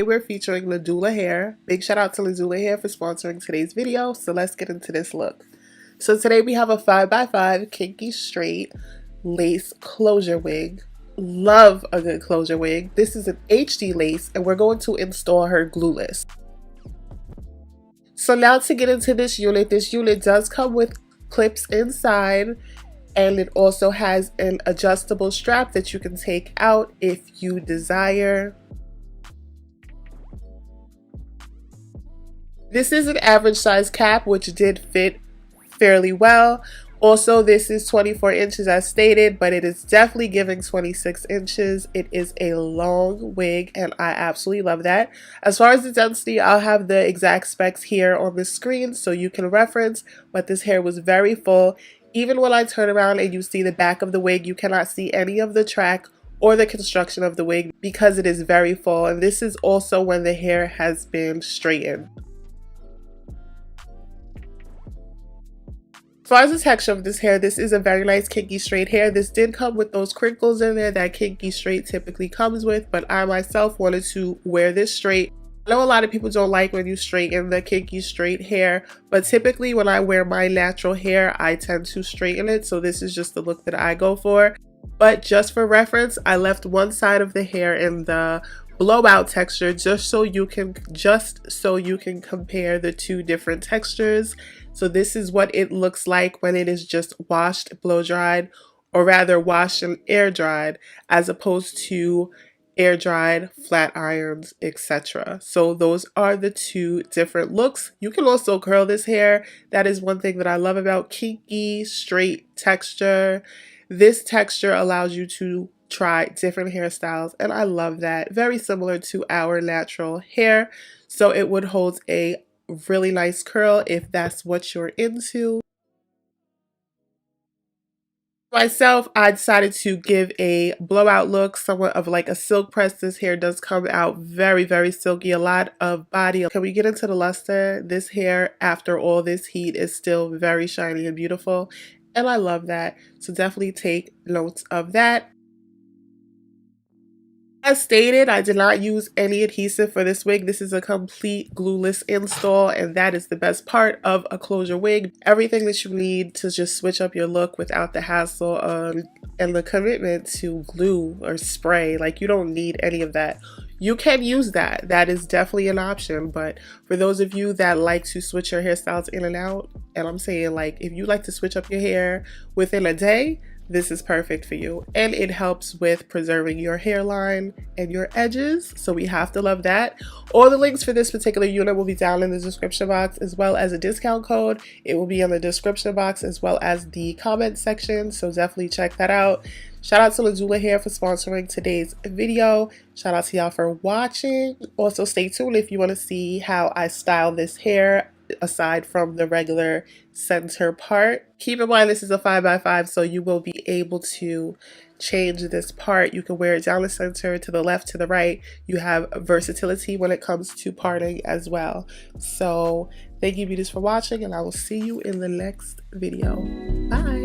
we're featuring Nadula Hair. Big shout out to Nadula Hair for sponsoring today's video. So let's get into this look. So today we have a 5x5 kinky straight lace closure wig. Love a good closure wig. This is an HD lace and we're going to install her glueless. So now to get into this unit does come with clips inside, and it also has an adjustable strap that you can take out if you desire. This is an average size cap, which did fit fairly well. Also, this is 24 inches as stated, but it is definitely giving 26 inches. It is a long wig and I absolutely love that. As far as the density, I'll have the exact specs here on the screen so you can reference, but this hair was very full. Even when I turn around and you see the back of the wig, you cannot see any of the track or the construction of the wig because it is very full, and this is also when the hair has been straightened. As far as the texture of this hair, this is a very nice kinky straight hair. This did come with those crinkles in there that kinky straight typically comes with, but I myself wanted to wear this straight. I know a lot of people don't like when you straighten the kinky straight hair, but typically when I wear my natural hair, I tend to straighten it, so this is just the look that I go for. But just for reference, I left one side of the hair in the blowout texture just so you can compare the two different textures. So this is what it looks like when it is just washed, blow dried, or rather washed and air dried, as opposed to air dried, flat irons, etc. So those are the two different looks. You can also curl this hair. That is one thing that I love about kinky straight texture. This texture allows you to try different hairstyles, and I love that. Very similar to our natural hair, so it would hold a really nice curl if that's what you're into. Myself, I decided to give a blowout look, somewhat of like a silk press. This hair does come out very, very silky, a lot of body. Can we get into the luster? This hair, after all this heat, is still very shiny and beautiful, and I love that. So definitely take notes of that. As stated, I did not use any adhesive for this wig. This is a complete glueless install, and that is the best part of a closure wig. Everything that you need to just switch up your look without the hassle and the commitment to glue or spray. Like, you don't need any of that. You can use that. That is definitely an option, but for those of you that like to switch your hairstyles in and out, and I'm saying, like, if you like to switch up your hair within a day, this is perfect for you, and it helps with preserving your hairline and your edges, so we have to love that. All the links for this particular unit will be down in the description box, as well as a discount code. It will be in the description box as well as the comment section, so definitely check that out. Shout out to Nadula Hair for sponsoring today's video. Shout out to y'all for watching. Also stay tuned if you want to see how I style this hair aside from the regular center part. Keep in mind this is a 5x5, so you will be able to change this part. You can wear it down the center, to the left, to the right. You have versatility when it comes to parting as well. So thank you beauties for watching, and I will see you in the next video. Bye.